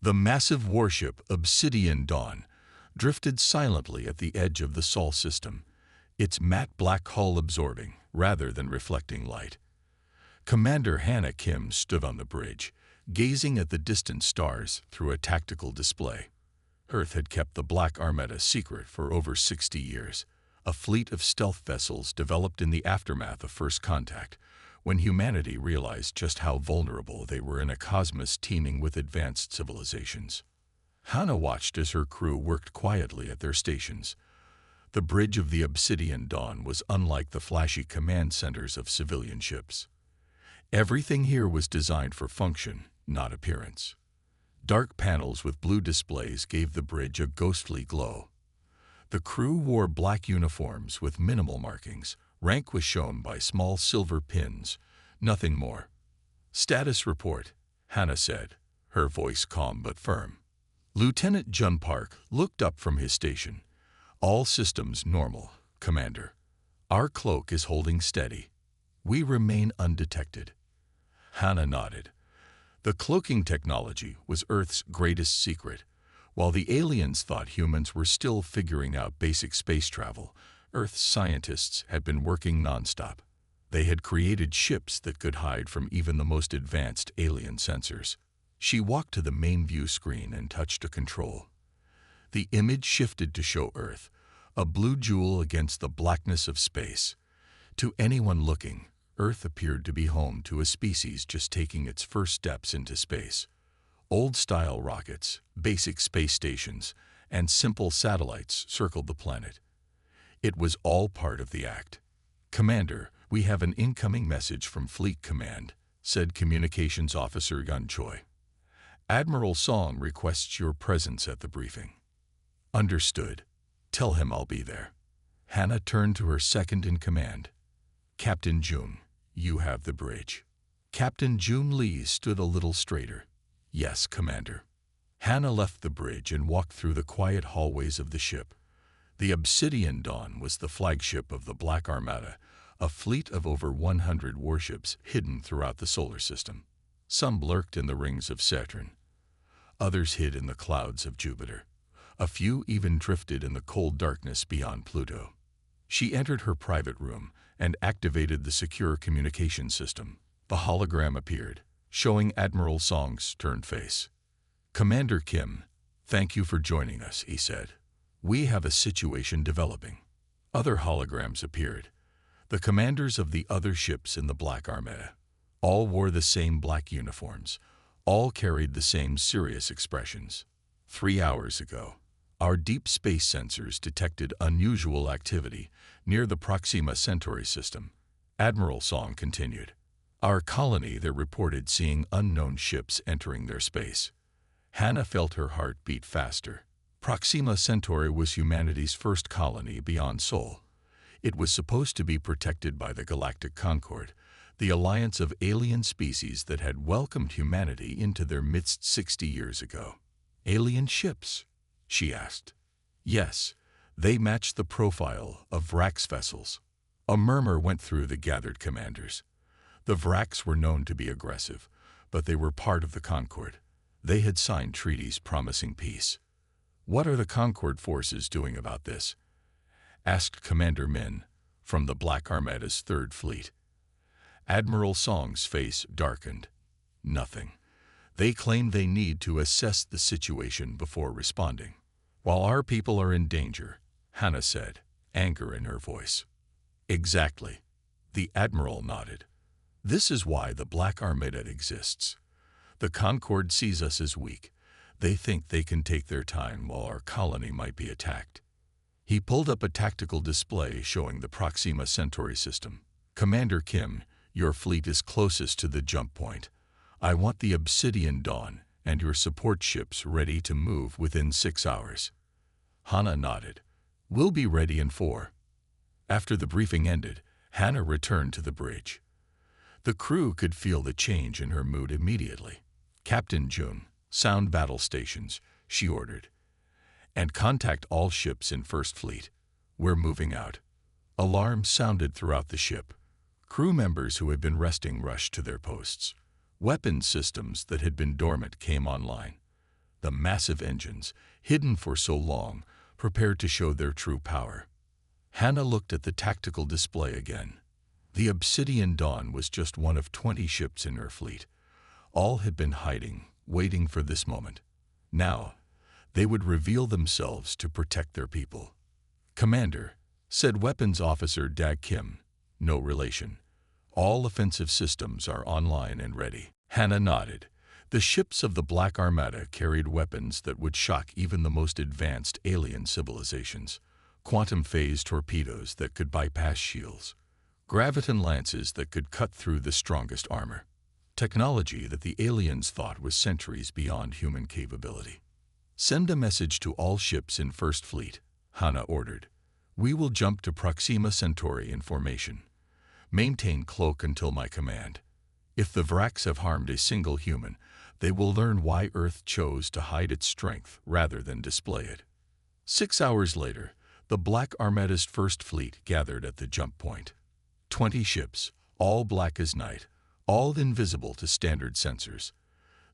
The massive warship Obsidian Dawn drifted silently at the edge of the Sol system, its matte black hull absorbing rather than reflecting light. Commander Hannah Kim stood on the bridge, gazing at the distant stars through a tactical display. Earth had kept the Black Armada secret for over 60 years, a fleet of stealth vessels developed in the aftermath of First Contact, when humanity realized just how vulnerable they were in a cosmos teeming with advanced civilizations. Hannah watched as her crew worked quietly at their stations. The bridge of the Obsidian Dawn was unlike the flashy command centers of civilian ships. Everything here was designed for function, not appearance. Dark panels with blue displays gave the bridge a ghostly glow. The crew wore black uniforms with minimal markings. Rank was shown by small silver pins, nothing more. "Status report," Hannah said, her voice calm but firm. Lieutenant Jun Park looked up from his station. "All systems normal, Commander. Our cloak is holding steady. We remain undetected." Hannah nodded. The cloaking technology was Earth's greatest secret. While the aliens thought humans were still figuring out basic space travel, Earth's scientists had been working nonstop. They had created ships that could hide from even the most advanced alien sensors. She walked to the main view screen and touched a control. The image shifted to show Earth, a blue jewel against the blackness of space. To anyone looking, Earth appeared to be home to a species just taking its first steps into space. Old-style rockets, basic space stations, and simple satellites circled the planet. It was all part of the act. "Commander, we have an incoming message from Fleet Command," said Communications Officer Yun Choi. "Admiral Song requests your presence at the briefing." "Understood. Tell him I'll be there." Hannah turned to her second-in-command. "Captain Jun, you have the bridge." Captain Jun Lee stood a little straighter. "Yes, Commander." Hannah left the bridge and walked through the quiet hallways of the ship. The Obsidian Dawn was the flagship of the Black Armada, a fleet of over 100 warships hidden throughout the solar system. Some lurked in the rings of Saturn. Others hid in the clouds of Jupiter. A few even drifted in the cold darkness beyond Pluto. She entered her private room and activated the secure communication system. The hologram appeared, showing Admiral Song's stern face. "Commander Kim, thank you for joining us," he said. "We have a situation developing." Other holograms appeared. The commanders of the other ships in the Black Armada. All wore the same black uniforms. All carried the same serious expressions. 3 hours ago, our deep space sensors detected unusual activity near the Proxima Centauri system. Admiral Song continued. "Our colony there reported seeing unknown ships entering their space." Hannah felt her heart beat faster. Proxima Centauri was humanity's first colony beyond Sol. It was supposed to be protected by the Galactic Concord, the alliance of alien species that had welcomed humanity into their midst 60 years ago. "Alien ships?" she asked. "Yes, they matched the profile of Vrax vessels." A murmur went through the gathered commanders. The Vrax were known to be aggressive, but they were part of the Concord. They had signed treaties promising peace. "What are the Concord forces doing about this?" asked Commander Min from the Black Armada's Third Fleet. Admiral Song's face darkened. "Nothing. They claim they need to assess the situation before responding." "While our people are in danger," Hannah said, anger in her voice. "Exactly." The Admiral nodded. "This is why the Black Armada exists. The Concord sees us as weak. They think they can take their time while our colony might be attacked." He pulled up a tactical display showing the Proxima Centauri system. "Commander Kim, your fleet is closest to the jump point. I want the Obsidian Dawn and your support ships ready to move within 6 hours." Hannah nodded. "We'll be ready in 4. After the briefing ended, Hannah returned to the bridge. The crew could feel the change in her mood immediately. "Captain Jun, sound battle stations," she ordered, "and contact all ships in First Fleet. We're moving out." Alarms sounded throughout the ship. Crew members who had been resting rushed to their posts. Weapons systems that had been dormant came online. The massive engines, hidden for so long, prepared to show their true power. Hannah looked at the tactical display again. The Obsidian Dawn was just one of 20 ships in her fleet. All had been hiding, waiting for this moment. Now, they would reveal themselves to protect their people. "Commander," said Weapons Officer Dag Kim, no relation. "All offensive systems are online and ready." Hannah nodded. The ships of the Black Armada carried weapons that would shock even the most advanced alien civilizations. Quantum phase torpedoes that could bypass shields. Graviton lances that could cut through the strongest armor. Technology that the aliens thought was centuries beyond human capability. "Send a message to all ships in First Fleet," Hannah ordered. "We will jump to Proxima Centauri in formation. Maintain cloak until my command. If the Vrax have harmed a single human, they will learn why Earth chose to hide its strength rather than display it." 6 hours later, the Black Armada's First Fleet gathered at the jump point. 20 ships, all black as night, all invisible to standard sensors.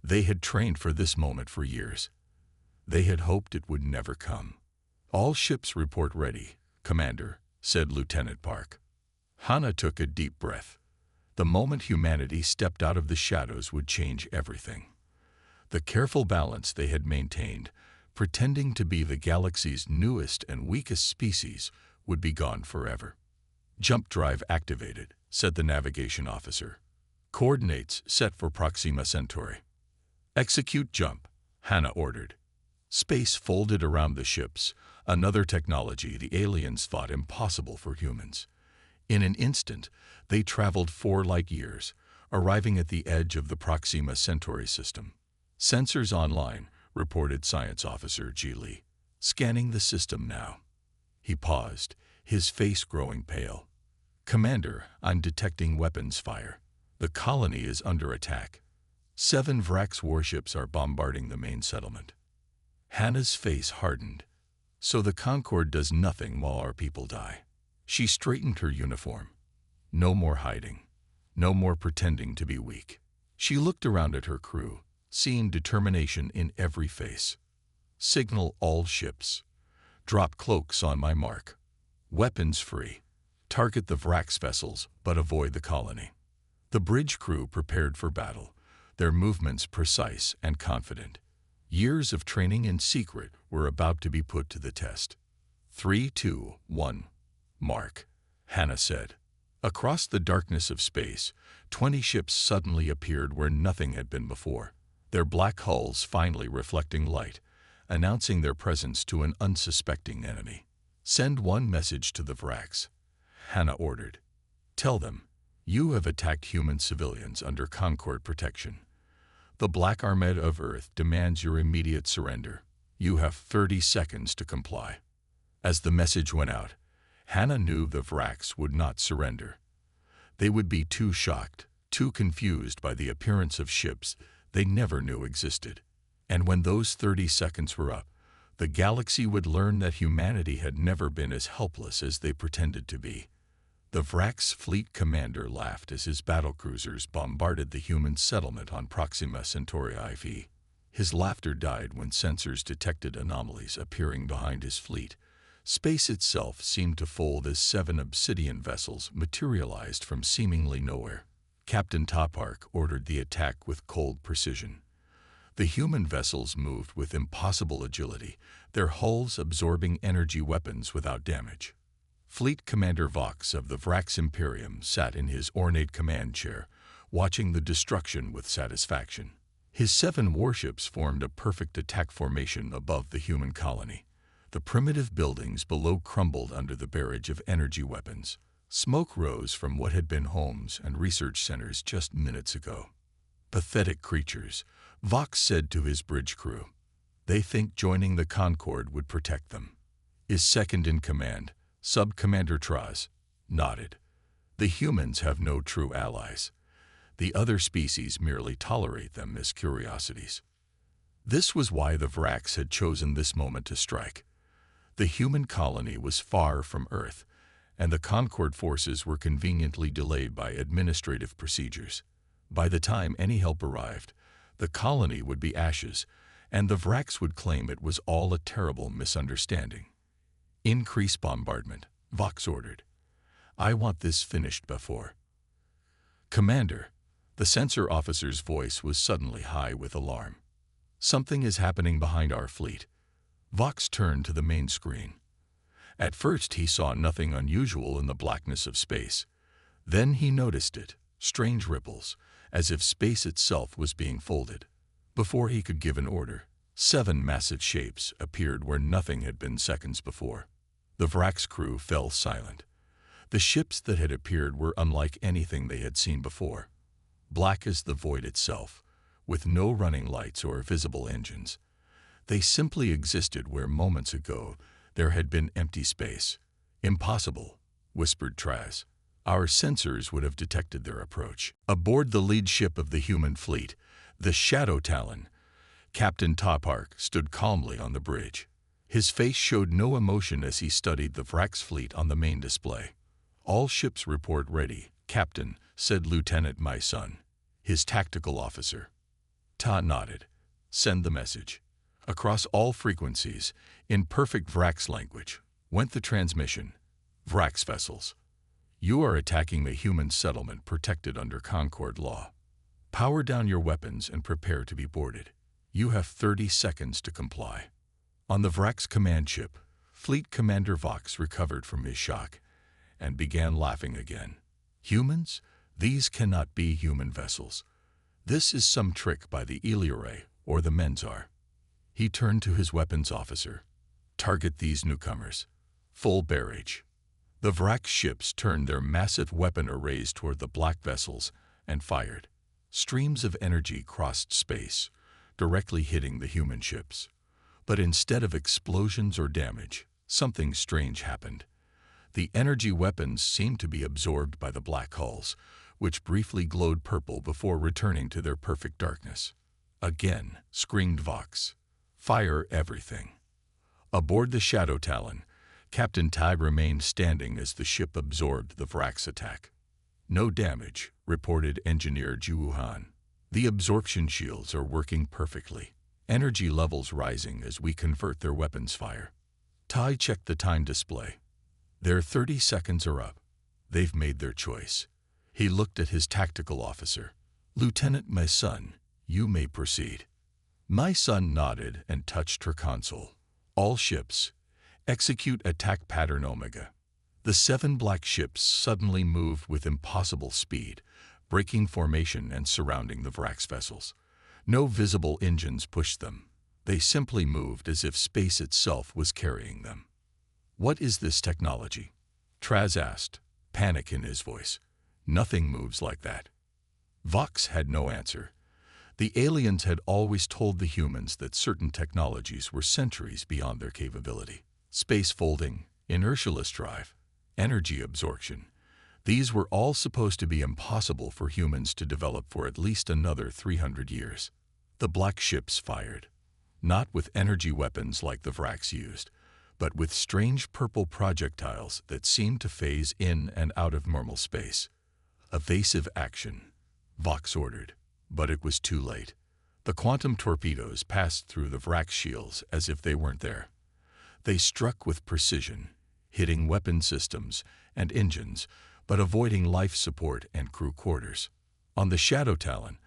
They had trained for this moment for years. They had hoped it would never come. "All ships report ready, Commander," said Lieutenant Park. Hannah took a deep breath. The moment humanity stepped out of the shadows would change everything. The careful balance they had maintained, pretending to be the galaxy's newest and weakest species, would be gone forever. "Jump drive activated," said the navigation officer. "Coordinates set for Proxima Centauri." "Execute jump," Hannah ordered. Space folded around the ships, another technology the aliens thought impossible for humans. In an instant, they traveled 4 light years, arriving at the edge of the Proxima Centauri system. "Sensors online," reported Science Officer G. Lee. "Scanning the system now." He paused, his face growing pale. "Commander, I'm detecting weapons fire. The colony is under attack. 7 Vrax warships are bombarding the main settlement." Hannah's face hardened. "So the Concord does nothing while our people die." She straightened her uniform. No more hiding. No more pretending to be weak. She looked around at her crew, seeing determination in every face. "Signal all ships. Drop cloaks on my mark. Weapons free. Target the Vrax vessels, but avoid the colony." The bridge crew prepared for battle, their movements precise and confident. Years of training in secret were about to be put to the test. 3, 2, 1. "Mark," Hannah said. Across the darkness of space, 20 ships suddenly appeared where nothing had been before, their black hulls finally reflecting light, announcing their presence to an unsuspecting enemy. "Send one message to the Vrax," Hannah ordered. "Tell them, you have attacked human civilians under Concord protection. The Black Armada of Earth demands your immediate surrender. You have 30 seconds to comply." As the message went out, Hannah knew the Vrax would not surrender. They would be too shocked, too confused by the appearance of ships they never knew existed. And when those 30 seconds were up, the galaxy would learn that humanity had never been as helpless as they pretended to be. The Vrax fleet commander laughed as his battlecruisers bombarded the human settlement on Proxima Centauri IV. His laughter died when sensors detected anomalies appearing behind his fleet. Space itself seemed to fold as 7 obsidian vessels materialized from seemingly nowhere. Captain Topark ordered the attack with cold precision. The human vessels moved with impossible agility, their hulls absorbing energy weapons without damage. Fleet Commander Vox of the Vrax Imperium sat in his ornate command chair, watching the destruction with satisfaction. His 7 warships formed a perfect attack formation above the human colony. The primitive buildings below crumbled under the barrage of energy weapons. Smoke rose from what had been homes and research centers just minutes ago. "Pathetic creatures," Vox said to his bridge crew. "They think joining the Concord would protect them." His second in command, Sub-Commander Traz, nodded. "The humans have no true allies. The other species merely tolerate them as curiosities." This was why the Vrax had chosen this moment to strike. The human colony was far from Earth, and the Concord forces were conveniently delayed by administrative procedures. By the time any help arrived, the colony would be ashes, and the Vrax would claim it was all a terrible misunderstanding. "Increase bombardment," Vox ordered. "I want this finished before." "Commander," the sensor officer's voice was suddenly high with alarm. "Something is happening behind our fleet." Vox turned to the main screen. At first he saw nothing unusual in the blackness of space. Then he noticed it, strange ripples, as if space itself was being folded. Before he could give an order, 7 massive shapes appeared where nothing had been seconds before. The Vrax crew fell silent. The ships that had appeared were unlike anything they had seen before. Black as the void itself, with no running lights or visible engines. They simply existed where moments ago there had been empty space. "Impossible," whispered Traz. "Our sensors would have detected their approach." Aboard the lead ship of the human fleet, the Shadow Talon, Captain Topark stood calmly on the bridge. His face showed no emotion as he studied the Vrax fleet on the main display. "All ships report ready, Captain," said Lieutenant My Son, his tactical officer. Ta nodded. "Send the message." Across all frequencies, in perfect Vrax language, went the transmission. "Vrax vessels, you are attacking the human settlement protected under Concord law. Power down your weapons and prepare to be boarded. You have 30 seconds to comply." On the Vrax command ship, Fleet Commander Vox recovered from his shock and began laughing again. "Humans? These cannot be human vessels. This is some trick by the Eliore or the Menzar." He turned to his weapons officer. "Target these newcomers. Full barrage." The Vrax ships turned their massive weapon arrays toward the black vessels and fired. Streams of energy crossed space, directly hitting the human ships. But instead of explosions or damage, something strange happened. The energy weapons seemed to be absorbed by the black hulls, which briefly glowed purple before returning to their perfect darkness. "Again," screamed Vox. "Fire everything." Aboard the Shadow Talon, Captain Tai remained standing as the ship absorbed the Vrax attack. "No damage," reported Engineer Juwuhan. "The absorption shields are working perfectly. Energy levels rising as we convert their weapons fire." Tai checked the time display. "Their 30 seconds are up. They've made their choice." He looked at his tactical officer. "Lieutenant My Son, you may proceed." My Son nodded and touched her console. "All ships, execute attack pattern Omega." The 7 black ships suddenly moved with impossible speed, breaking formation and surrounding the Vrax vessels. No visible engines pushed them. They simply moved as if space itself was carrying them. "What is this technology?" Traz asked, panic in his voice. "Nothing moves like that." Vox had no answer. The aliens had always told the humans that certain technologies were centuries beyond their capability. Space folding, inertialess drive, energy absorption. These were all supposed to be impossible for humans to develop for at least another 300 years. The black ships fired, not with energy weapons like the Vrax used, but with strange purple projectiles that seemed to phase in and out of normal space. "Evasive action," Vox ordered, but it was too late. The quantum torpedoes passed through the Vrax shields as if they weren't there. They struck with precision, hitting weapon systems and engines, but avoiding life support and crew quarters. On the Shadow Talon,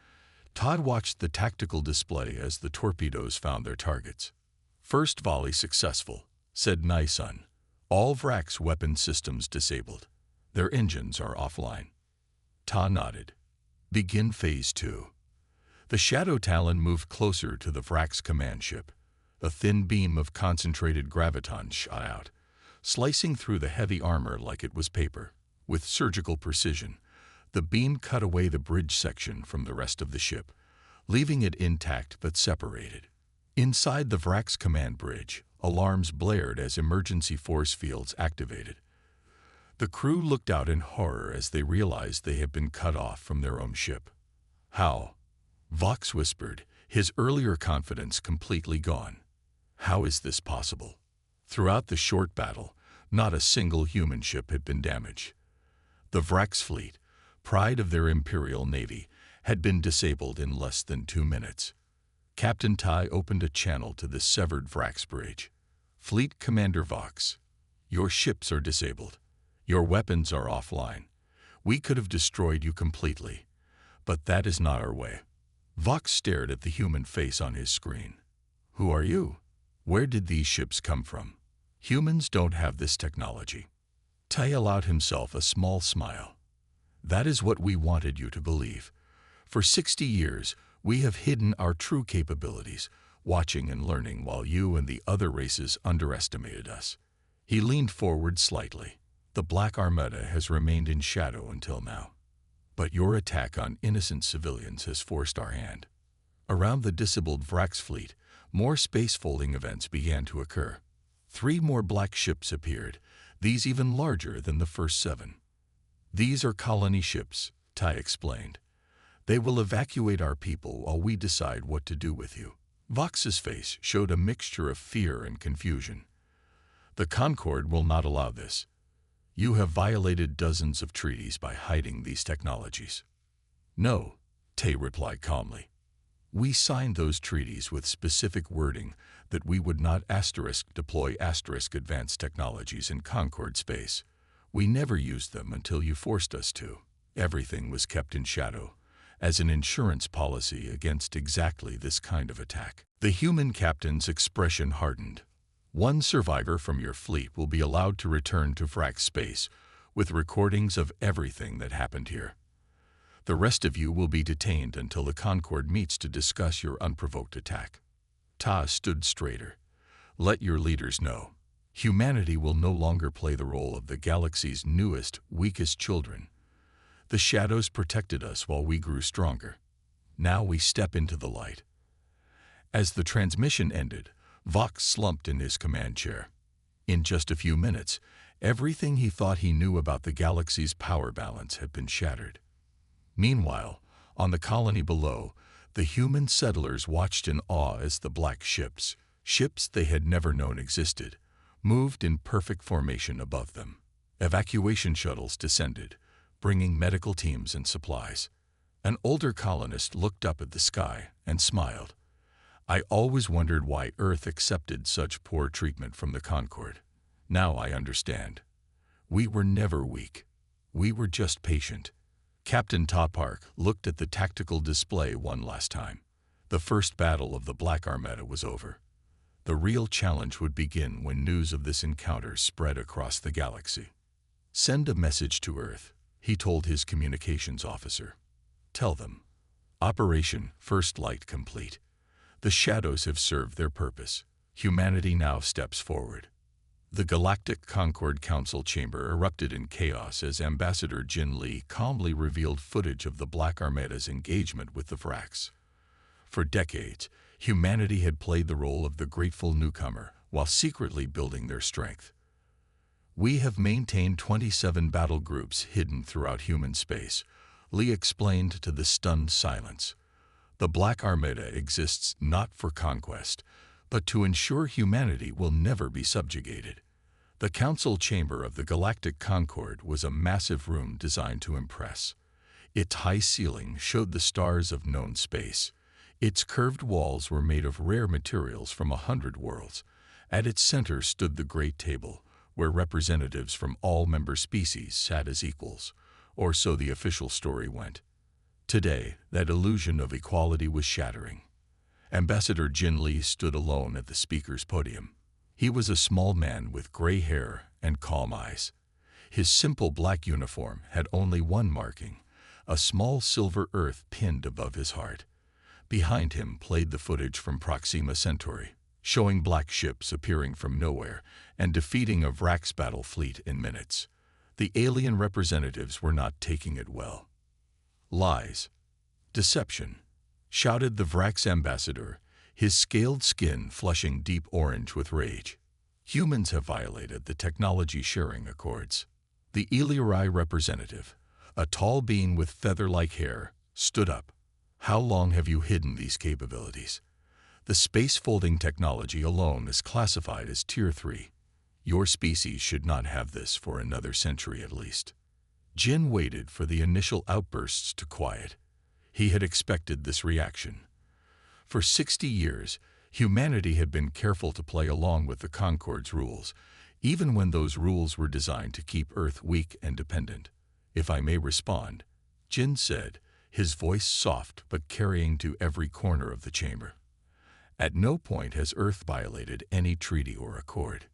Todd watched the tactical display as the torpedoes found their targets. "First volley successful," said Nisun. "All Vrax weapon systems disabled. Their engines are offline." Ta nodded. "Begin Phase 2. The Shadow Talon moved closer to the Vrax command ship. A thin beam of concentrated graviton shot out, slicing through the heavy armor like it was paper. With surgical precision, the beam cut away the bridge section from the rest of the ship, leaving it intact but separated. Inside the Vrax command bridge, alarms blared as emergency force fields activated. The crew looked out in horror as they realized they had been cut off from their own ship. "How?" Vox whispered, his earlier confidence completely gone. "How is this possible?" Throughout the short battle, not a single human ship had been damaged. The Vrax fleet, pride of their Imperial Navy, had been disabled in less than 2 minutes. Captain Tai opened a channel to the severed Vrax bridge. Fleet Commander Vox, your ships are disabled. Your weapons are offline. We could have destroyed you completely, but that is not our way. Vox stared at the human face on his screen. Who are you? Where did these ships come from? Humans don't have this technology. Tai allowed himself a small smile. That is what we wanted you to believe. For 60 years, we have hidden our true capabilities, watching and learning while you and the other races underestimated us. He leaned forward slightly. The Black Armada has remained in shadow until now. But your attack on innocent civilians has forced our hand. Around the disabled Vrax fleet, more space-folding events began to occur. 3 more black ships appeared, these even larger than the first 7. These are colony ships, Tai explained. They will evacuate our people while we decide what to do with you. Vox's face showed a mixture of fear and confusion. The Concord will not allow this. You have violated dozens of treaties by hiding these technologies. No, Tai replied calmly. We signed those treaties with specific wording that we would not deploy advanced technologies in Concord space. We never used them until you forced us to. Everything was kept in shadow, as an insurance policy against exactly this kind of attack. The human captain's expression hardened. 1 survivor from your fleet will be allowed to return to Vrax space with recordings of everything that happened here. The rest of you will be detained until the Concord meets to discuss your unprovoked attack. Ta stood straighter. Let your leaders know. Humanity will no longer play the role of the galaxy's newest, weakest children. The shadows protected us while we grew stronger. Now we step into the light. As the transmission ended, Vox slumped in his command chair. In just a few minutes, everything he thought he knew about the galaxy's power balance had been shattered. Meanwhile, on the colony below, the human settlers watched in awe as the black ships they had never known existed, moved in perfect formation above them. Evacuation shuttles descended, bringing medical teams and supplies. An older colonist looked up at the sky and smiled. I always wondered why Earth accepted such poor treatment from the Concord. Now I understand. We were never weak. We were just patient. Captain Topark looked at the tactical display one last time. The first battle of the Black Armada was over. The real challenge would begin when news of this encounter spread across the galaxy. Send a message to Earth, he told his communications officer. Tell them, Operation First Light complete. The shadows have served their purpose. Humanity now steps forward. The Galactic Concord Council chamber erupted in chaos as Ambassador Jin Lee calmly revealed footage of the Black Armada's engagement with the Vrax. For decades, humanity had played the role of the grateful newcomer while secretly building their strength. We have maintained 27 battle groups hidden throughout human space, Lee explained to the stunned silence. The Black Armada exists not for conquest, but to ensure humanity will never be subjugated. The council chamber of the Galactic Concord was a massive room designed to impress. Its high ceiling showed the stars of known space. Its curved walls were made of rare materials from 100 worlds. At its center stood the Great Table, where representatives from all member species sat as equals, or so the official story went. Today, that illusion of equality was shattering. Ambassador Jin Lee stood alone at the speaker's podium. He was a small man with gray hair and calm eyes. His simple black uniform had only one marking, a small silver earth pinned above his heart. Behind him played the footage from Proxima Centauri, showing black ships appearing from nowhere and defeating a Vrax battle fleet in minutes. The alien representatives were not taking it well. Lies. Deception, shouted the Vrax ambassador, his scaled skin flushing deep orange with rage. Humans have violated the technology sharing accords. The Eliori representative, a tall being with feather-like hair, stood up. How long have you hidden these capabilities? The space-folding technology alone is classified as Tier 3. Your species should not have this for another century at least. Jin waited for the initial outbursts to quiet. He had expected this reaction. For 60 years, humanity had been careful to play along with the Concord's rules, even when those rules were designed to keep Earth weak and dependent. "If I may respond," Jin said, his voice soft but carrying to every corner of the chamber. "At no point has Earth violated any treaty or accord."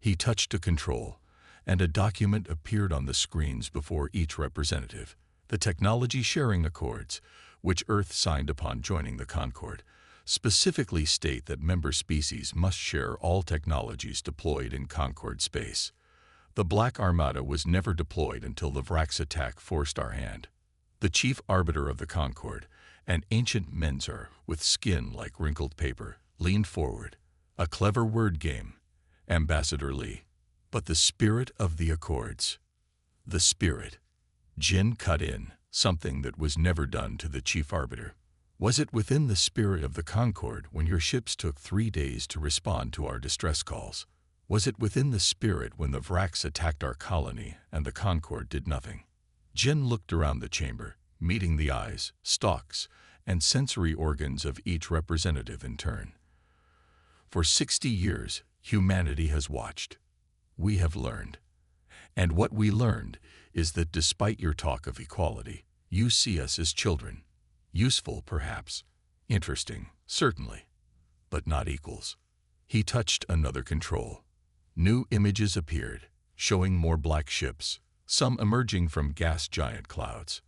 He touched a control, and a document appeared on the screens before each representative. The technology sharing accords, which Earth signed upon joining the Concord, specifically state that member species must share all technologies deployed in Concord space. The Black Armada was never deployed until the Vrax attack forced our hand. The chief arbiter of the Concord, an ancient Menzer with skin like wrinkled paper, leaned forward. "A clever word game, Ambassador Lee. But the spirit of the Accords." "The spirit," Jin cut in, something that was never done to the chief arbiter. "Was it within the spirit of the Concord when your ships took 3 days to respond to our distress calls? Was it within the spirit when the Vrax attacked our colony and the Concord did nothing?" Jin looked around the chamber, meeting the eyes, stalks, and sensory organs of each representative in turn. "For 60 years, humanity has watched. We have learned. And what we learned is that despite your talk of equality, you see us as children. Useful, perhaps. Interesting, certainly. But not equals." He touched another control. New images appeared, showing more black ships, some emerging from gas giant clouds,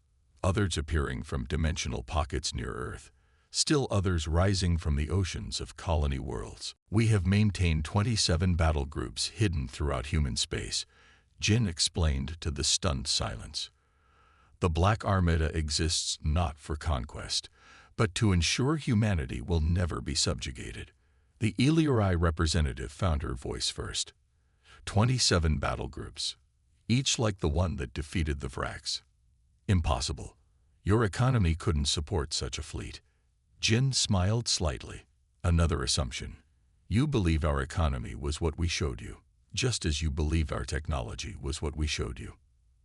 others appearing from dimensional pockets near Earth, still others rising from the oceans of colony worlds. "We have maintained 27 battle groups hidden throughout human space," Jin explained to the stunned silence. "The Black Armada exists not for conquest, but to ensure humanity will never be subjugated." The Eliori representative found her voice first. 27 battle groups, each like the one that defeated the Vrax. "Impossible. Your economy couldn't support such a fleet." Jin smiled slightly. "Another assumption. You believe our economy was what we showed you, just as you believe our technology was what we showed you."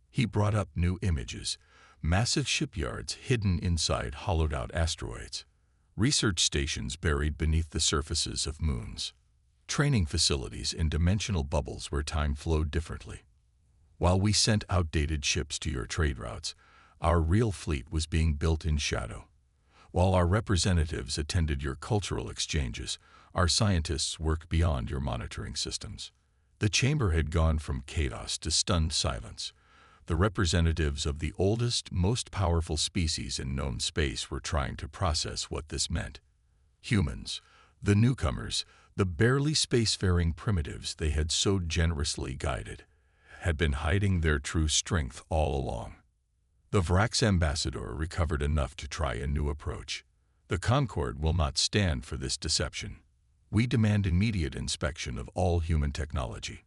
He brought up new images, massive shipyards hidden inside hollowed-out asteroids, research stations buried beneath the surfaces of moons, training facilities in dimensional bubbles where time flowed differently. "While we sent outdated ships to your trade routes, our real fleet was being built in shadow. While our representatives attended your cultural exchanges, our scientists worked beyond your monitoring systems." The chamber had gone from chaos to stunned silence. The representatives of the oldest, most powerful species in known space were trying to process what this meant. Humans, the newcomers, the barely spacefaring primitives they had so generously guided, had been hiding their true strength all along. The Vrax ambassador recovered enough to try a new approach. "The Concord will not stand for this deception. We demand immediate inspection of all human technology.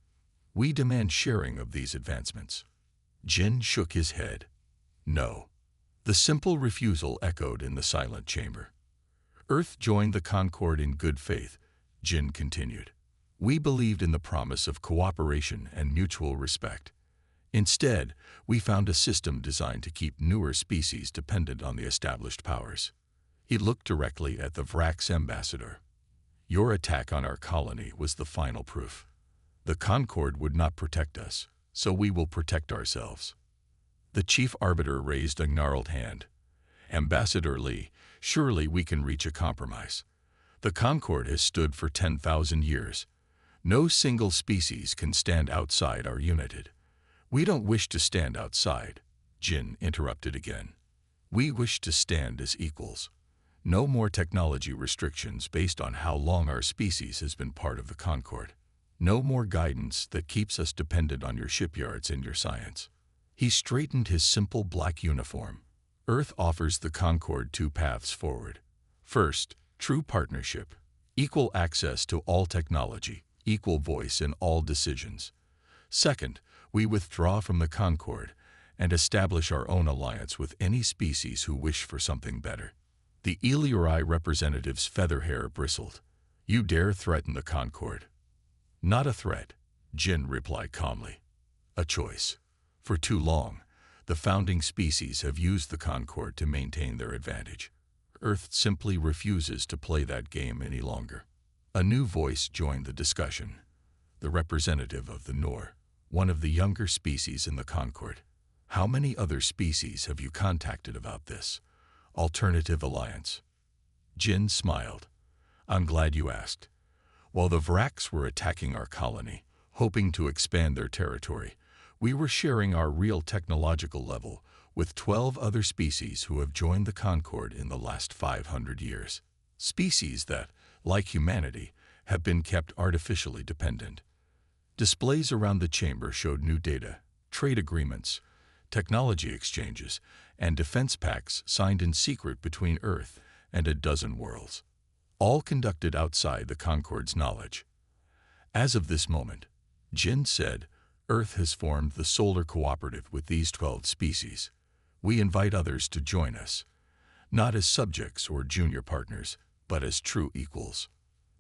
We demand sharing of these advancements." Jin shook his head. "No." The simple refusal echoed in the silent chamber. "Earth joined the Concord in good faith," Jin continued. "We believed in the promise of cooperation and mutual respect. Instead, we found a system designed to keep newer species dependent on the established powers." He looked directly at the Vrax ambassador. "Your attack on our colony was the final proof. The Concord would not protect us, so we will protect ourselves." The chief arbiter raised a gnarled hand. "Ambassador Lee, surely we can reach a compromise. The Concord has stood for 10,000 years. No single species can stand outside our united." "We don't wish to stand outside," Jin interrupted again. "We wish to stand as equals. No more technology restrictions based on how long our species has been part of the Concord. No more guidance that keeps us dependent on your shipyards and your science." He straightened his simple black uniform. "Earth offers the Concord 2 paths forward. First, true partnership, equal access to all technology, equal voice in all decisions. Second, we withdraw from the Concord and establish our own alliance with any species who wish for something better." The Eliori representative's feather hair bristled. "You dare threaten the Concord?" "Not a threat," Jin replied calmly. "A choice. For too long, the founding species have used the Concord to maintain their advantage. Earth simply refuses to play that game any longer. A new voice joined the discussion, the representative of the Nor, one of the younger species in the Concord. How many other species have you contacted about this alternative alliance? Jin smiled. I'm glad you asked. While the Vrax were attacking our colony, hoping to expand their territory, we were sharing our real technological level with 12 other species who have joined the Concord in the last 500 years. Species that, like humanity, have been kept artificially dependent. Displays around the chamber showed new data, trade agreements, technology exchanges, and defense pacts signed in secret between Earth and a dozen worlds, all conducted outside the Concord's knowledge. As of this moment, Jin said, Earth has formed the Solar Cooperative with these 12 species. We invite others to join us, not as subjects or junior partners, but as true equals.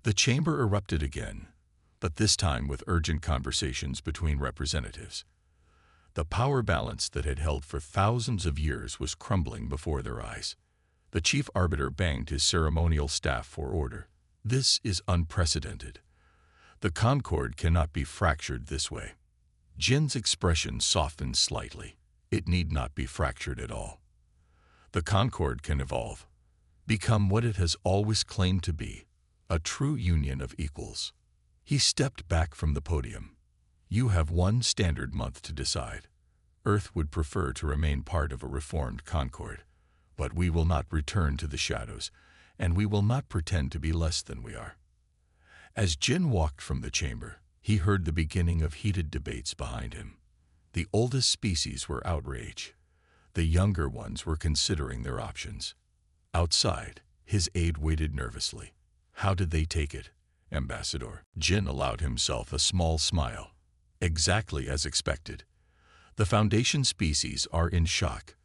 The chamber erupted again, but this time with urgent conversations between representatives. The power balance that had held for thousands of years was crumbling before their eyes. The chief arbiter banged his ceremonial staff for order. This is unprecedented. The Concord cannot be fractured this way. Jin's expression softened slightly. It need not be fractured at all. The Concord can evolve, become what it has always claimed to be, a true union of equals. He stepped back from the podium. You have one standard month to decide. Earth would prefer to remain part of a reformed Concord, but we will not return to the shadows, and we will not pretend to be less than we are. As Jin walked from the chamber, he heard the beginning of heated debates behind him. The oldest species were outraged. The younger ones were considering their options. Outside, his aide waited nervously. How did they take it, Ambassador? Jin allowed himself a small smile. Exactly as expected. The Foundation species are in shock.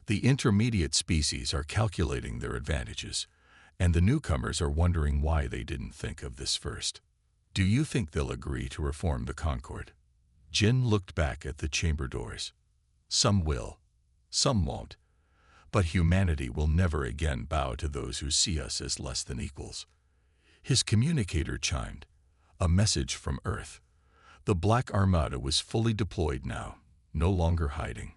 The intermediate species are calculating their advantages, and the newcomers are wondering why they didn't think of this first. Do you think they'll agree to reform the Concord? Jin looked back at the chamber doors. Some will, some won't. But humanity will never again bow to those who see us as less than equals. His communicator chimed. A message from Earth. The Black Armada was fully deployed now, no longer hiding.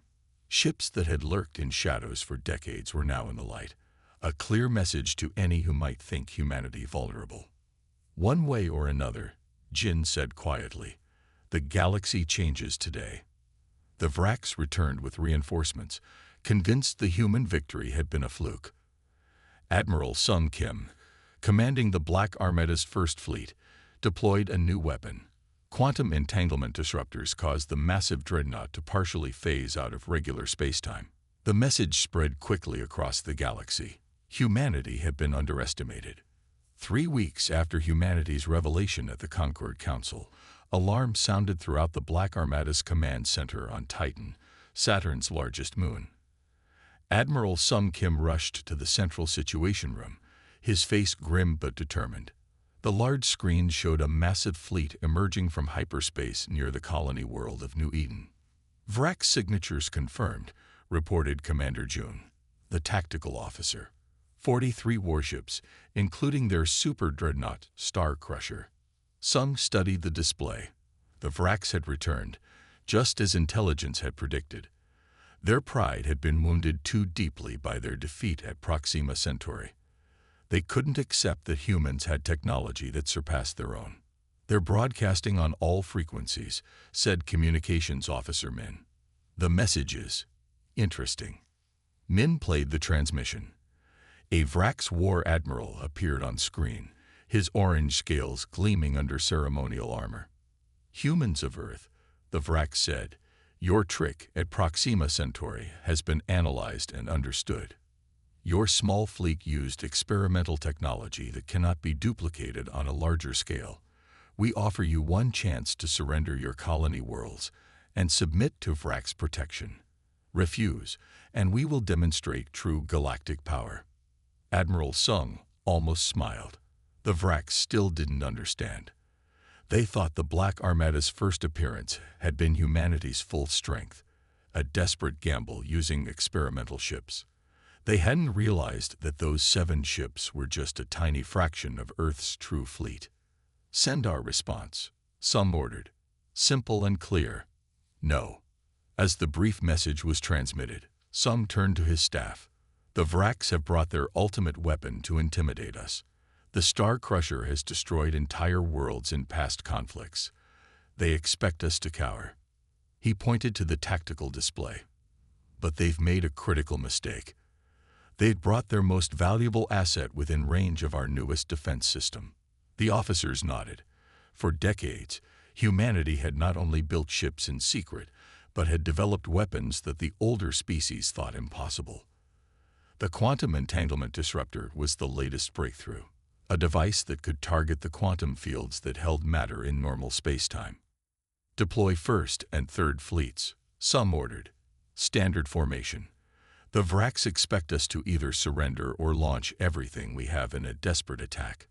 Ships that had lurked in shadows for decades were now in the light. A clear message to any who might think humanity vulnerable. One way or another, Jin said quietly, the galaxy changes today. The Vrax returned with reinforcements, convinced the human victory had been a fluke. Admiral Sung Kim, commanding the Black Armada's First Fleet, deployed a new weapon. Quantum entanglement disruptors caused the massive dreadnought to partially phase out of regular spacetime. The message spread quickly across the galaxy. Humanity had been underestimated. 3 weeks after humanity's revelation at the Concord Council, alarms sounded throughout the Black Armada's command center on Titan, Saturn's largest moon. Admiral Sung Kim rushed to the central situation room, his face grim but determined. The large screen showed a massive fleet emerging from hyperspace near the colony world of New Eden. Vrax signatures confirmed, reported Commander June, the tactical officer. 43 warships, including their super dreadnought, Star Crusher. Sung studied the display. The Vrax had returned, just as intelligence had predicted. Their pride had been wounded too deeply by their defeat at Proxima Centauri. They couldn't accept that humans had technology that surpassed their own. They're broadcasting on all frequencies, said Communications Officer Min. The message is interesting. Min played the transmission. A Vrax War Admiral appeared on screen, his orange scales gleaming under ceremonial armor. Humans of Earth, the Vrax said, your trick at Proxima Centauri has been analyzed and understood. Your small fleet used experimental technology that cannot be duplicated on a larger scale. We offer you one chance to surrender your colony worlds and submit to Vrax protection. Refuse, and we will demonstrate true galactic power. Admiral Sung almost smiled. The Vrax still didn't understand. They thought the Black Armada's first appearance had been humanity's full strength, a desperate gamble using experimental ships. They hadn't realized that those 7 ships were just a tiny fraction of Earth's true fleet. "Send our response," some ordered. Simple and clear. "No." As the brief message was transmitted, some turned to his staff. "The Vrax have brought their ultimate weapon to intimidate us. The Star Crusher has destroyed entire worlds in past conflicts. They expect us to cower." He pointed to the tactical display. "But they've made a critical mistake. They'd brought their most valuable asset within range of our newest defense system." The officers nodded. For decades, humanity had not only built ships in secret, but had developed weapons that the older species thought impossible. The quantum entanglement disruptor was the latest breakthrough, a device that could target the quantum fields that held matter in normal spacetime. "Deploy 1st and 3rd fleets," some ordered. Standard formation. "The Vrax expect us to either surrender or launch everything we have in a desperate attack.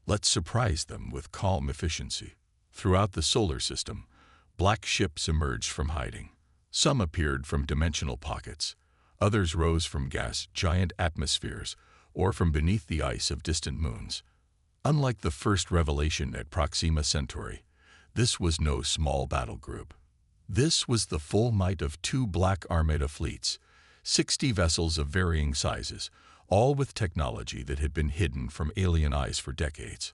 Let's surprise them with calm efficiency." Throughout the solar system, black ships emerged from hiding. Some appeared from dimensional pockets. Others rose from gas-giant atmospheres or from beneath the ice of distant moons. Unlike the first revelation at Proxima Centauri, this was no small battle group. This was the full might of 2 black Armada fleets, 60 vessels of varying sizes, all with technology that had been hidden from alien eyes for decades.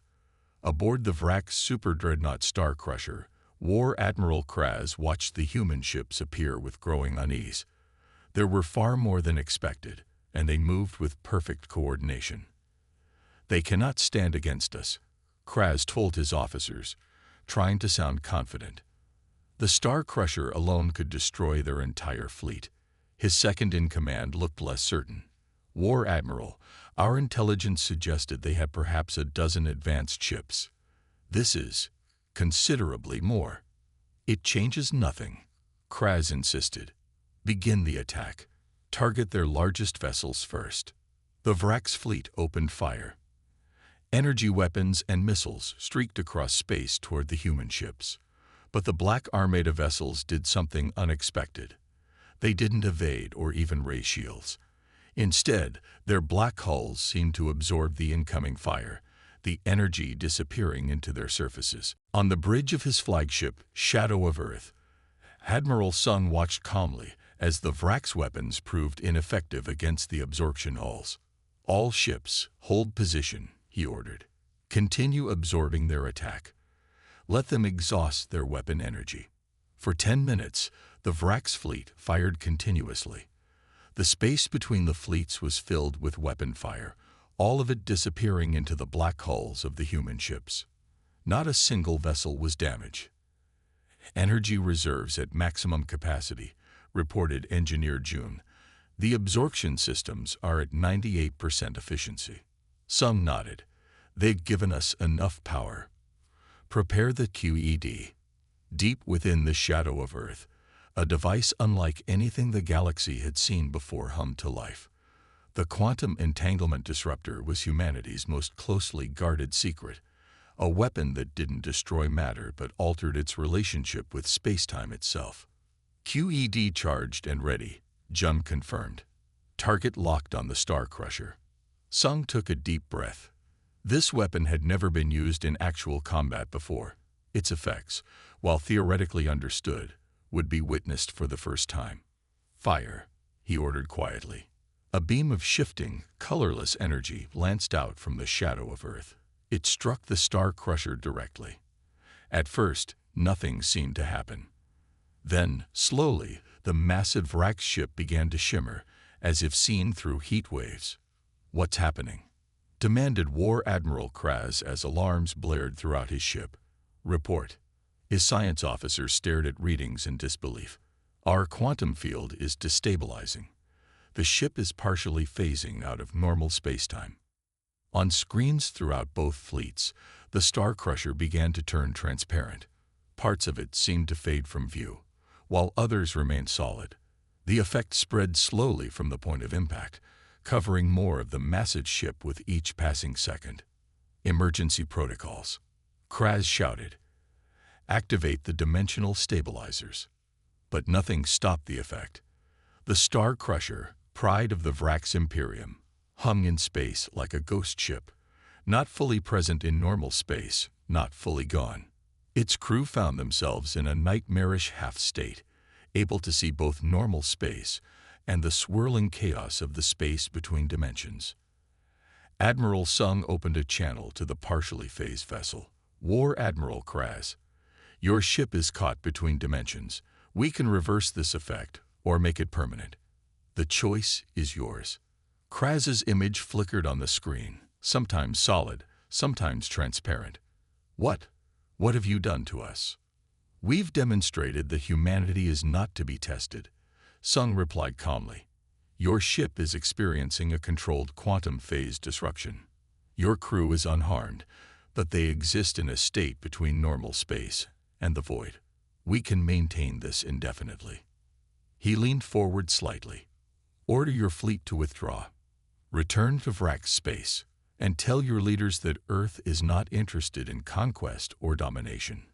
Aboard the Vrax super-dreadnought Star Crusher, War Admiral Kraz watched the human ships appear with growing unease. There were far more than expected, and they moved with perfect coordination. "They cannot stand against us," Kraz told his officers, trying to sound confident. The Star Crusher alone could destroy their entire fleet. His second-in-command looked less certain. "War Admiral, our intelligence suggested they had perhaps a dozen advanced ships. This is considerably more." "It changes nothing," Kraz insisted. "Begin the attack. Target their largest vessels first." The Vrax fleet opened fire. Energy weapons and missiles streaked across space toward the human ships. But the Black Armada vessels did something unexpected. They didn't evade or even raise shields. Instead, their black hulls seemed to absorb the incoming fire, the energy disappearing into their surfaces. On the bridge of his flagship, Shadow of Earth, Admiral Sun watched calmly as the Vrax weapons proved ineffective against the absorption hulls. "All ships, hold position," he ordered. "Continue absorbing their attack. Let them exhaust their weapon energy." For 10 minutes, the Vrax fleet fired continuously. The space between the fleets was filled with weapon fire, all of it disappearing into the black hulls of the human ships. Not a single vessel was damaged. "Energy reserves at maximum capacity," reported Engineer June. "The absorption systems are at 98% efficiency." Some nodded. "They've given us enough power." Prepare the QED. Deep within the shadow of Earth, a device unlike anything the galaxy had seen before hummed to life. The quantum entanglement disruptor was humanity's most closely guarded secret, a weapon that didn't destroy matter but altered its relationship with spacetime itself. "QED charged and ready," Jun confirmed. "Target locked on the Star Crusher." Sung took a deep breath. This weapon had never been used in actual combat before. Its effects, while theoretically understood, would be witnessed for the first time. "Fire," he ordered quietly. A beam of shifting, colorless energy lanced out from the shadow of Earth. It struck the Star Crusher directly. At first, nothing seemed to happen. Then, slowly, the massive Vrax ship began to shimmer, as if seen through heat waves. "What's happening?" demanded War Admiral Kraz as alarms blared throughout his ship. "Report." His science officer stared at readings in disbelief. "Our quantum field is destabilizing. The ship is partially phasing out of normal spacetime." On screens throughout both fleets, the Star Crusher began to turn transparent. Parts of it seemed to fade from view, while others remained solid. The effect spread slowly from the point of impact, covering more of the massive ship with each passing second. "Emergency protocols," Kraz shouted. "Activate the dimensional stabilizers." But nothing stopped the effect. The Star Crusher, pride of the Vrax Imperium, hung in space like a ghost ship, not fully present in normal space, not fully gone. Its crew found themselves in a nightmarish half-state, able to see both normal space and the swirling chaos of the space between dimensions. Admiral Sung opened a channel to the partially phased vessel. War Admiral Kraz, your ship is caught between dimensions. We can reverse this effect or make it permanent. The choice is yours. Kraz's image flickered on the screen, sometimes solid, sometimes transparent. What have you done to us? We've demonstrated that humanity is not to be tested. Sung replied calmly. Your ship is experiencing a controlled quantum phase disruption. Your crew is unharmed, but they exist in a state between normal space and the void. We can maintain this indefinitely. He leaned forward slightly. Order your fleet to withdraw. Return to Vrax space and tell your leaders that Earth is not interested in conquest or domination.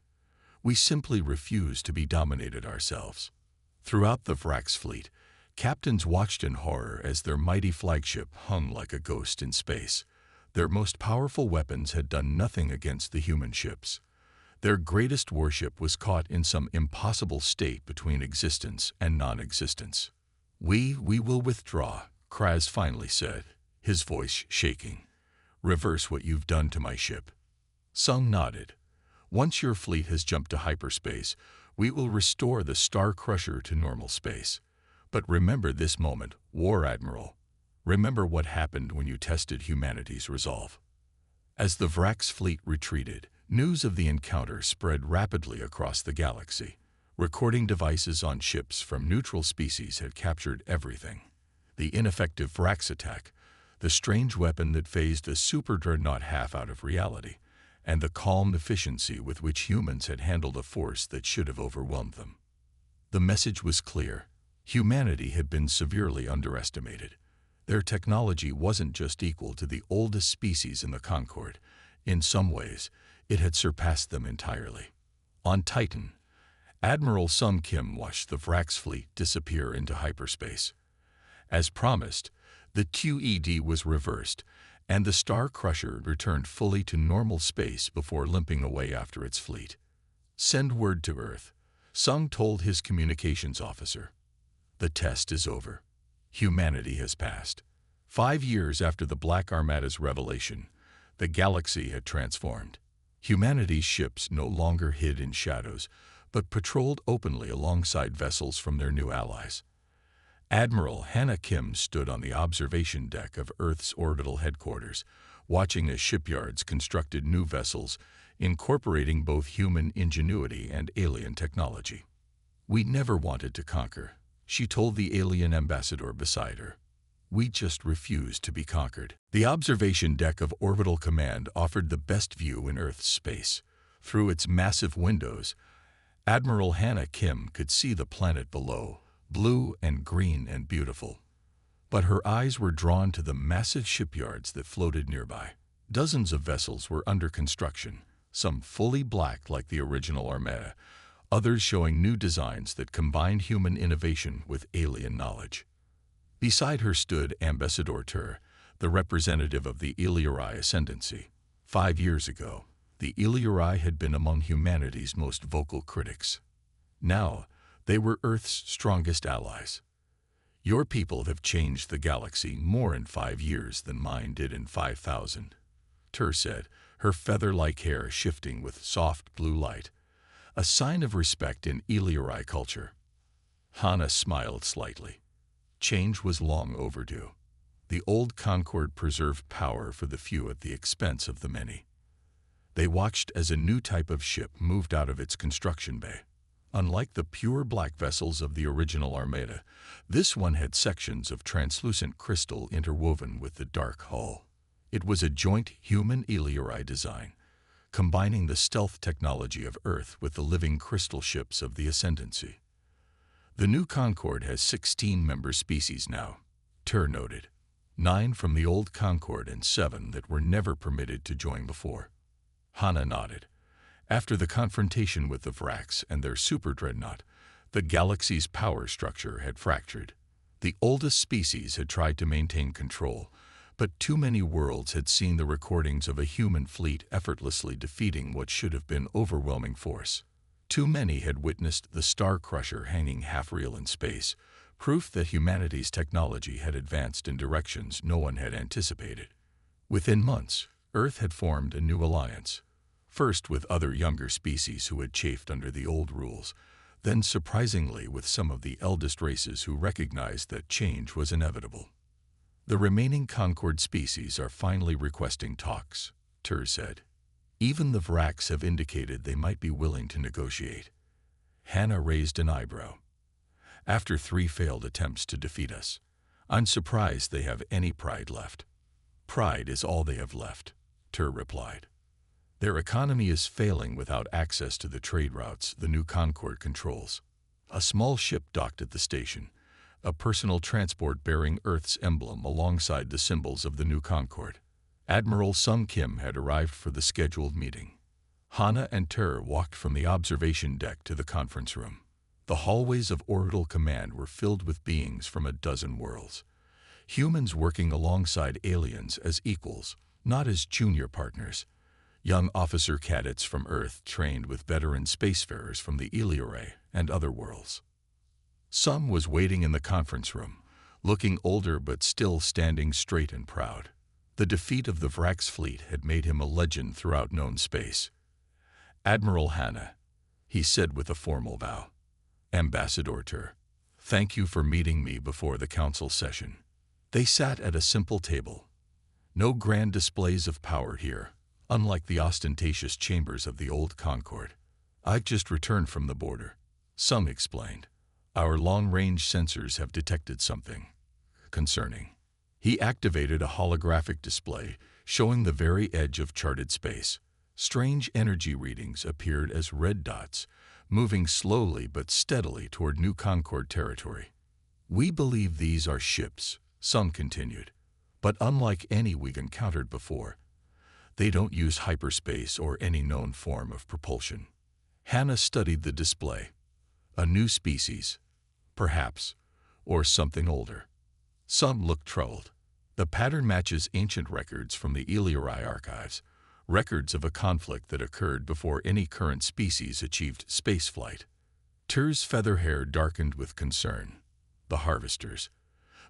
We simply refuse to be dominated ourselves. Throughout the Vrax fleet, captains watched in horror as their mighty flagship hung like a ghost in space. Their most powerful weapons had done nothing against the human ships. Their greatest warship was caught in some impossible state between existence and non-existence. We will withdraw, Kraz finally said, his voice shaking. Reverse what you've done to my ship. Sung nodded. Once your fleet has jumped to hyperspace, we will restore the Star Crusher to normal space. But remember this moment, War Admiral. Remember what happened when you tested humanity's resolve. As the Vrax fleet retreated, news of the encounter spread rapidly across the galaxy. Recording devices on ships from neutral species had captured everything. The ineffective Vrax attack, the strange weapon that phased a super dreadnought half out of reality, and the calm efficiency with which humans had handled a force that should have overwhelmed them. The message was clear. Humanity had been severely underestimated. Their technology wasn't just equal to the oldest species in the Concord. In some ways, it had surpassed them entirely. On Titan, Admiral Sung Kim watched the Vrax fleet disappear into hyperspace. As promised, the QED was reversed, and the Star Crusher returned fully to normal space before limping away after its fleet. Send word to Earth, Sung told his communications officer. The test is over. Humanity has passed. 5 years after the Black Armada's revelation, the galaxy had transformed. Humanity's ships no longer hid in shadows, but patrolled openly alongside vessels from their new allies. Admiral Hannah Kim stood on the observation deck of Earth's orbital headquarters, watching as shipyards constructed new vessels, incorporating both human ingenuity and alien technology. We never wanted to conquer, she told the alien ambassador beside her. We just refused to be conquered. The observation deck of Orbital Command offered the best view in Earth's space. Through its massive windows, Admiral Hannah Kim could see the planet below, blue and green and beautiful. But her eyes were drawn to the massive shipyards that floated nearby. Dozens of vessels were under construction, some fully black like the original Armada, others showing new designs that combined human innovation with alien knowledge. Beside her stood Ambassador Tur, the representative of the Illyri Ascendancy. 5 years ago, the Illyri had been among humanity's most vocal critics. Now, they were Earth's strongest allies. Your people have changed the galaxy more in 5 years than mine did in 5,000, Tur said, her feather-like hair shifting with soft blue light, a sign of respect in Illyri culture. Hannah smiled slightly. Change was long overdue. The old Concord preserved power for the few at the expense of the many. They watched as a new type of ship moved out of its construction bay. Unlike the pure black vessels of the original Armada, this one had sections of translucent crystal interwoven with the dark hull. It was a joint human Illyri design, combining the stealth technology of Earth with the living crystal ships of the Ascendancy. The new Concord has 16 member species now, Tur noted. 9 from the old Concord and 7 that were never permitted to join before. Hannah nodded. After the confrontation with the Vrax and their super dreadnought, the galaxy's power structure had fractured. The oldest species had tried to maintain control, but too many worlds had seen the recordings of a human fleet effortlessly defeating what should have been overwhelming force. Too many had witnessed the Star Crusher hanging half-real in space, proof that humanity's technology had advanced in directions no one had anticipated. Within months, Earth had formed a new alliance, first with other younger species who had chafed under the old rules, then surprisingly with some of the eldest races who recognized that change was inevitable. The remaining Concord species are finally requesting talks, Tur said. Even the Vrax have indicated they might be willing to negotiate. Hannah raised an eyebrow. After 3 failed attempts to defeat us, I'm surprised they have any pride left. Pride is all they have left, Tur replied. Their economy is failing without access to the trade routes the new Concord controls. A small ship docked at the station, a personal transport bearing Earth's emblem alongside the symbols of the new Concord. Admiral Sung Kim had arrived for the scheduled meeting. Hannah and Tur walked from the observation deck to the conference room. The hallways of Orbital Command were filled with beings from a dozen worlds. Humans working alongside aliens as equals, not as junior partners. Young officer cadets from Earth trained with veteran spacefarers from the Eliore and other worlds. Sum was waiting in the conference room, looking older but still standing straight and proud. The defeat of the Vrax fleet had made him a legend throughout known space. Admiral Hannah, he said with a formal bow. Ambassador Tur, thank you for meeting me before the council session. They sat at a simple table. No grand displays of power here, unlike the ostentatious chambers of the old Concord. I've just returned from the border, Sung explained. Our long-range sensors have detected something concerning. He activated a holographic display showing the very edge of charted space. Strange energy readings appeared as red dots, moving slowly but steadily toward New Concord territory. We believe these are ships, Sung continued, but unlike any we've encountered before, they don't use hyperspace or any known form of propulsion. Hannah studied the display. A new species, perhaps, or something older. Some looked troubled. The pattern matches ancient records from the Eliori archives, records of a conflict that occurred before any current species achieved spaceflight. Tur's feather hair darkened with concern. The harvesters.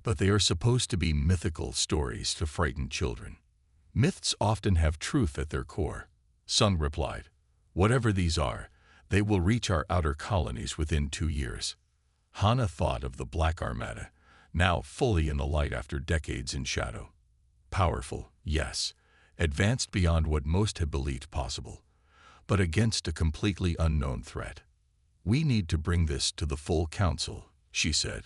But they are supposed to be mythical stories to frighten children. Myths often have truth at their core, Sung replied. Whatever these are, they will reach our outer colonies within 2 years. Hannah thought of the Black Armada, now fully in the light after decades in shadow. Powerful, yes, advanced beyond what most had believed possible, but against a completely unknown threat. We need to bring this to the full council, she said.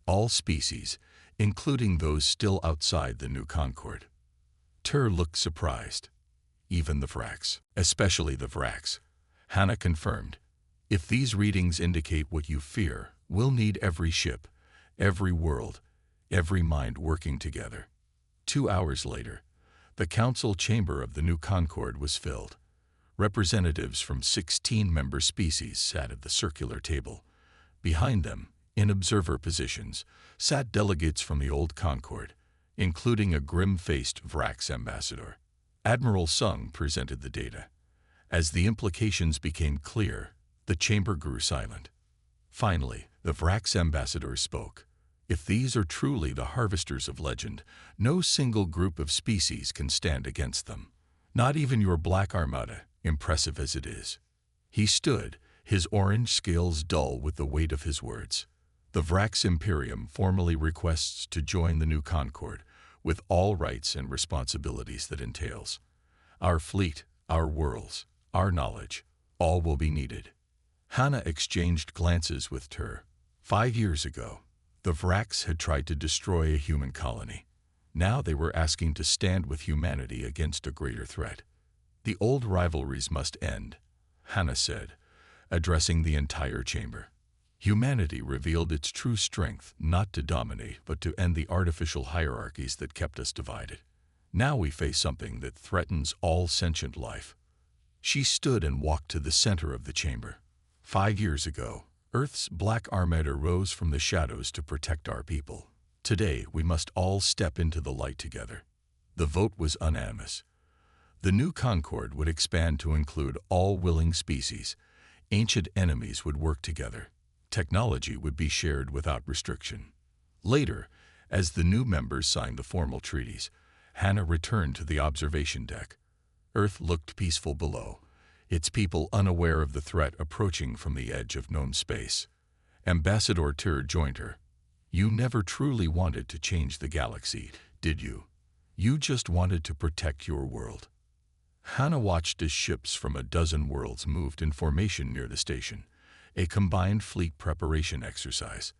All species, including those still outside the new Concord. Tur looked surprised. Even the Vrax, especially the Vrax. Hannah confirmed. If these readings indicate what you fear, we'll need every ship, every world, every mind working together. 2 hours later, the council chamber of the new Concord was filled. Representatives from 16 member species sat at the circular table. Behind them, in observer positions, sat delegates from the old Concord, including a grim-faced Vrax ambassador. Admiral Sung presented the data. As the implications became clear, the chamber grew silent. Finally, the Vrax ambassador spoke. If these are truly the harvesters of legend, no single group of species can stand against them. Not even your Black Armada, impressive as it is. He stood, his orange scales dull with the weight of his words. The Vrax Imperium formally requests to join the new Concord, with all rights and responsibilities that entails. Our fleet, our worlds, our knowledge, all will be needed. Hannah exchanged glances with Tur. 5 years ago, the Vrax had tried to destroy a human colony. Now they were asking to stand with humanity against a greater threat. The old rivalries must end, Hannah said, addressing the entire chamber. Humanity revealed its true strength not to dominate but to end the artificial hierarchies that kept us divided. Now we face something that threatens all sentient life. She stood and walked to the center of the chamber. 5 years ago, Earth's Black Armada rose from the shadows to protect our people. Today, we must all step into the light together. The vote was unanimous. The new concord would expand to include all willing species. Ancient enemies would work together. Technology would be shared without restriction. Later, as the new members signed the formal treaties, Hannah returned to the observation deck. Earth looked peaceful below, its people unaware of the threat approaching from the edge of known space. Ambassador Tur joined her. You never truly wanted to change the galaxy, did you? You just wanted to protect your world. Hannah watched as ships from a dozen worlds moved in formation near the station, a combined fleet preparation exercise.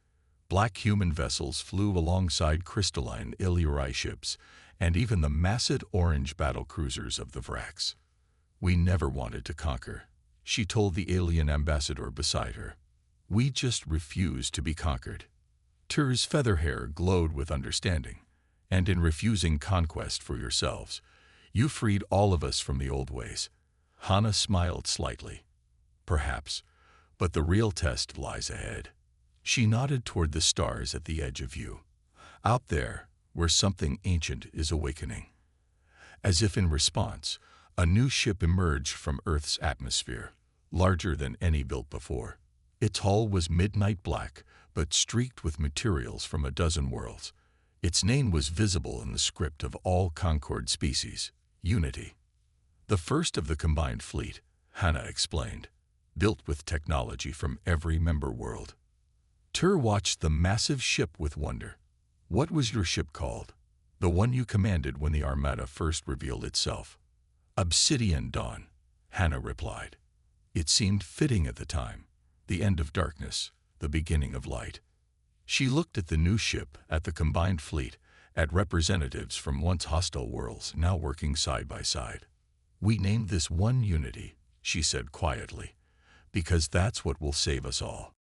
Black human vessels flew alongside crystalline Illyri ships and even the massive orange battle cruisers of the Vrax. We never wanted to conquer, she told the alien ambassador beside her. We just refused to be conquered. Tur's feather hair glowed with understanding, and in refusing conquest for yourselves, you freed all of us from the old ways. Hannah smiled slightly. Perhaps, but the real test lies ahead. She nodded toward the stars at the edge of view. Out there, where something ancient is awakening. As if in response, a new ship emerged from Earth's atmosphere, larger than any built before. Its hull was midnight black, but streaked with materials from a dozen worlds. Its name was visible in the script of all Concord species, Unity. The first of the combined fleet, Hannah explained, built with technology from every member world. Tur watched the massive ship with wonder. What was your ship called? The one you commanded when the Armada first revealed itself. Obsidian Dawn, Hannah replied. It seemed fitting at the time. The end of darkness, the beginning of light. She looked at the new ship, at the combined fleet, at representatives from once hostile worlds now working side by side. We named this one Unity, she said quietly, because that's what will save us all.